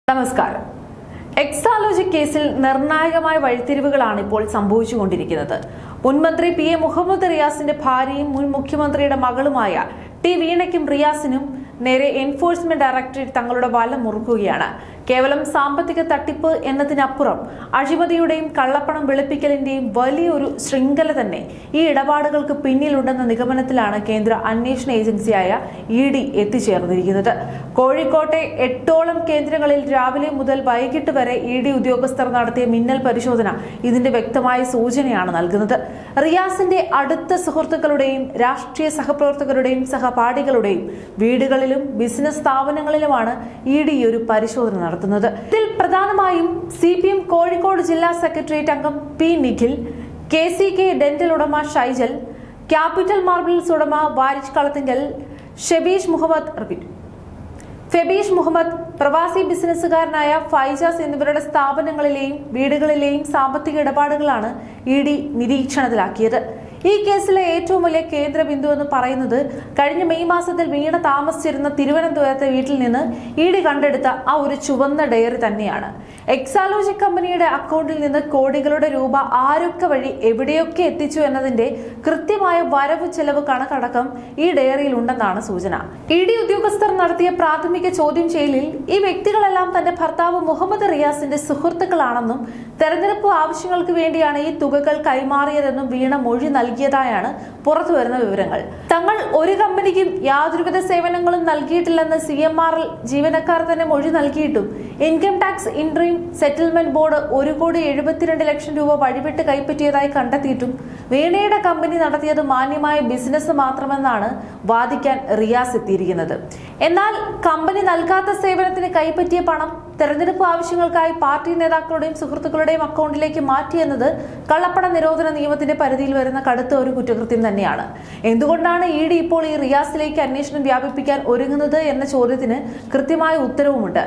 നമസ്കാരം. എക്സാലോജി കേസിൽ നിർണായകമായ വഴിത്തിരിവുകളാണ് ഇപ്പോൾ സംഭവിച്ചുകൊണ്ടിരിക്കുന്നത്. മുൻമന്ത്രി PM മുഹമ്മദ് റിയാസിന്റെ ഭാര്യയും മുൻ മുഖ്യമന്ത്രിയുടെ മകളുമായ ടി വീണയ്ക്കും റിയാസിനും നേരെ എൻഫോഴ്സ്മെന്റ് ഡയറക്ടറേറ്റ് തങ്ങളുടെ വല മുറുക്കുകയാണ്. കേവലം സാമ്പത്തിക തട്ടിപ്പ് എന്നതിനപ്പുറം അഴിമതിയുടെയും കള്ളപ്പണം വെളുപ്പിക്കലിന്റെയും വലിയൊരു ശൃംഖല തന്നെ ഈ ഇടപാടുകൾക്ക് പിന്നിലുണ്ടെന്ന നിഗമനത്തിലാണ് കേന്ദ്ര അന്വേഷണ ഏജൻസിയായ ED എത്തിച്ചേർന്നിരിക്കുന്നത്. കോഴിക്കോട്ടെ 8ഓളം കേന്ദ്രങ്ങളിൽ രാവിലെ മുതൽ വൈകിട്ട് വരെ ED ഉദ്യോഗസ്ഥർ നടത്തിയ മിന്നൽ പരിശോധന ഇതിന്റെ വ്യക്തമായ സൂചനയാണ് നൽകുന്നത്. റിയാസിന്റെ അടുത്ത സുഹൃത്തുക്കളുടെയും രാഷ്ട്രീയ സഹപ്രവർത്തകരുടെയും സഹപാഠികളുടെയും വീടുകളിലും ബിസിനസ് സ്ഥാപനങ്ങളിലുമാണ് ED ഒരു പരിശോധന നടത്തുന്നത്. ഇതിൽ പ്രധാനമായും CPM കോഴിക്കോട് ജില്ലാ സെക്രട്ടേറിയറ്റ് അംഗം P നിഖിൽ, KCK ഡെന്റൽ ഉടമ ഷൈജൽ, ക്യാപിറ്റൽ മാർബിൾസ് ഉടമ വാരിജ് കളത്തിങ്കൽ, ഫെബീഷ് മുഹമ്മദ്, പ്രവാസി ബിസിനസ്സുകാരനായ ഫൈജാസ് എന്നിവരുടെ സ്ഥാപനങ്ങളിലെയും വീടുകളിലെയും സാമ്പത്തിക ഇടപാടുകളാണ് ED നിരീക്ഷണത്തിലാക്കിയത്. ഈ കേസിലെ ഏറ്റവും വലിയ കേന്ദ്ര ബിന്ദു എന്ന് പറയുന്നത് കഴിഞ്ഞ മെയ് മാസത്തിൽ വീണ താമസിച്ചിരുന്ന തിരുവനന്തപുരത്തെ വീട്ടിൽ നിന്ന് ED കണ്ടെടുത്ത ആ ഒരു ചുവന്ന ഡയറി തന്നെയാണ്. എക്സാലോജി കമ്പനിയുടെ അക്കൗണ്ടിൽ നിന്ന് കോടികളുടെ രൂപ ആരൊക്കെ വഴി എവിടെയൊക്കെ എത്തിച്ചു എന്നതിന്റെ കൃത്യമായ വരവ് ചെലവ് കണക്കടക്കം ഈ ഡയറിയിൽ ഉണ്ടെന്നാണ് സൂചന. ED ഉദ്യോഗസ്ഥർ നടത്തിയ പ്രാഥമിക ചോദ്യം ചെയ്യലിൽ ഈ വ്യക്തികളെല്ലാം തന്റെ ഭർത്താവ് മുഹമ്മദ് റിയാസിന്റെ സുഹൃത്തുക്കളാണെന്നും തെരഞ്ഞെടുപ്പ് ആവശ്യങ്ങൾക്ക് വേണ്ടിയാണ് ഈ തുകകൾ കൈമാറിയതെന്നും വീണ മൊഴി നൽകിയതായാണ് പുറത്തുവരുന്ന വിവരങ്ങൾ. തങ്ങൾ ഒരു കമ്പനിക്കും യാതൊരുവിധ സേവനങ്ങളും നൽകിയിട്ടില്ലെന്ന് CMRL ജീവനക്കാർ തന്നെ മൊഴി നൽകിയിട്ടും income tax interim settlement board 1,72,00,000 രൂപ വഴിവിട്ട് കൈപ്പറ്റിയതായി കണ്ടെത്തിയിട്ടും വീണയുടെ കമ്പനി നടത്തിയത് മാന്യമായ ബിസിനസ് മാത്രമെന്നാണ് വാദിക്കാൻ റിയാസ് എത്തിയിരിക്കുന്നത്. എന്നാൽ കമ്പനി നൽകാത്ത സേവനത്തിന് കൈപ്പറ്റിയ പണം തെരഞ്ഞെടുപ്പ് ആവശ്യങ്ങൾക്കായി പാർട്ടി നേതാക്കളുടെയും സുഹൃത്തുക്കളുടെയും അക്കൗണ്ടിലേക്ക് മാറ്റിയെന്നത് കള്ളപ്പണ നിരോധന നിയമത്തിന്റെ പരിധിയിൽ വരുന്ന കടുത്ത ഒരു കുറ്റകൃത്യം തന്നെയാണ്. എന്തുകൊണ്ടാണ് ED ഇപ്പോൾ ഈ റിയാസിലേക്ക് അന്വേഷണം വ്യാപിപ്പിക്കാൻ ഒരുങ്ങുന്നത് എന്ന ചോദ്യത്തിന് കൃത്യമായ ഉത്തരവുമുണ്ട്.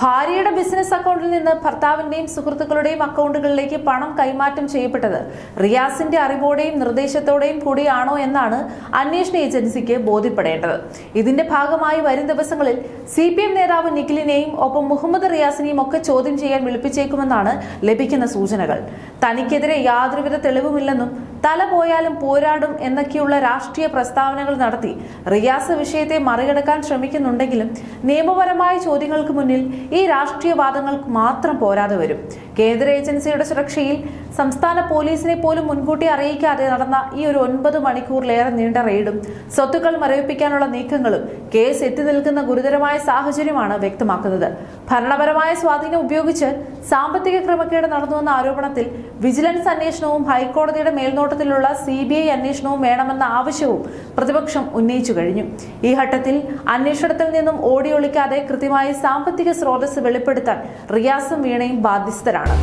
ഭാര്യയുടെ ബിസിനസ് അക്കൗണ്ടിൽ നിന്ന് ഭർത്താവിന്റെയും സുഹൃത്തുക്കളുടെയും അക്കൗണ്ടുകളിലേക്ക് പണം കൈമാറ്റം ചെയ്യപ്പെട്ടത് റിയാസിന്റെ അറിവോടെയും നിർദ്ദേശത്തോടെയും കൂടിയാണോ എന്നാണ് അന്വേഷണ ഏജൻസിക്ക് ബോധ്യപ്പെടേണ്ടത്. ഇതിന്റെ ഭാഗമായി വരും ദിവസങ്ങളിൽ CPM നേതാവ് നിഖിലിനെയും ഒപ്പം മുഹമ്മദ് റിയാസിനെയും ഒക്കെ ചോദ്യം ചെയ്യാൻ വിളിപ്പിച്ചേക്കുമെന്നാണ് ലഭിക്കുന്ന സൂചനകൾ. തനിക്കെതിരെ യാതൊരുവിധ തെളിവുമില്ലെന്നും തല പോയാലും പോരാടും എന്നൊക്കെയുള്ള രാഷ്ട്രീയ പ്രസ്താവനകൾ നടത്തി റിയാസ് വിഷയത്തെ മറികടക്കാൻ ശ്രമിക്കുന്നുണ്ടെങ്കിലും നിയമപരമായ ചോദ്യങ്ങൾക്ക് മുന്നിൽ ഈ രാഷ്ട്രീയവാദങ്ങൾക്ക് മാത്രം പോരാതെ വരും. കേന്ദ്ര ഏജൻസിയുടെ സുരക്ഷയിൽ സംസ്ഥാന പോലീസിനെ പോലും മുൻകൂട്ടി അറിയിക്കാതെ നടന്ന ഈ ഒരു 9 മണിക്കൂറിലേറെ നീണ്ട റെയ്ഡും സ്വത്തുക്കൾ മരവിപ്പിക്കാനുള്ള നീക്കങ്ങളും കേസ് എത്തി നിൽക്കുന്ന ഗുരുതരമായ സാഹചര്യമാണ് വ്യക്തമാക്കുന്നത്. ഭരണപരമായ സ്വാധീനം ഉപയോഗിച്ച് സാമ്പത്തിക ക്രമക്കേട് നടന്നുവെന്ന ആരോപണത്തിൽ വിജിലൻസ് അന്വേഷണവും ഹൈക്കോടതിയുടെ മേൽനോട്ടത്തിലുള്ള CBI അന്വേഷണവും വേണമെന്ന ആവശ്യവും പ്രതിപക്ഷം ഉന്നയിച്ചു കഴിഞ്ഞു. ഈ ഘട്ടത്തിൽ അന്വേഷണത്തിൽ നിന്നും ഓടിയൊളിക്കാതെ കൃത്യമായി സാമ്പത്തിക സ്രോതസ് വെളിപ്പെടുത്താൻ റിയാസും വീണയും ബാധ്യസ്ഥരാണ്.